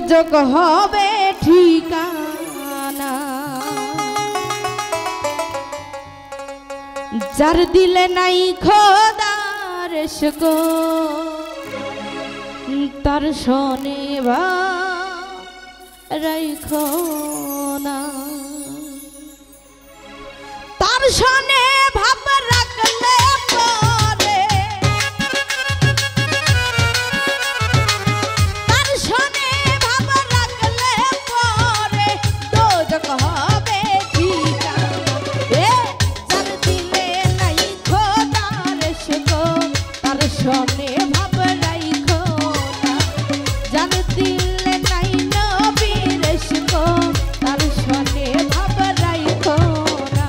দোজক হবে ঠিকানা যার দিলে নাই খোদার গো তার শোনে বা রাইখো না তার শোনে ভাব রাখলে পরে তার শোনে ভাব রাখলে পরে দোজক হবে ঠিকানা যার দিলে নাই খোদার গো তার শোনে ভাব রাইখো না যার দিলে নাই নবীর গো তার শোনে ভাব রাইখো না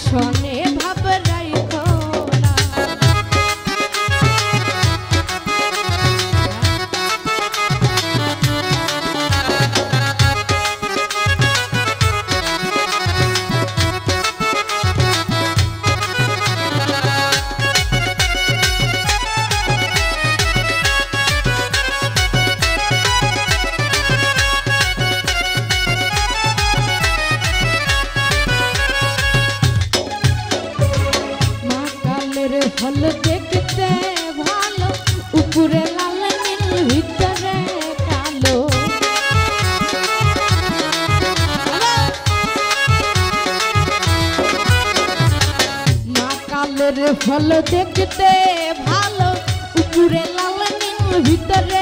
শোনে ভাব রাইখো না ফল দেখতে ভালো উপরে লাল নীল ভিতরে কালো মা কালের ফল দেখতে ভালো উপরে লাল নীল ভিতরে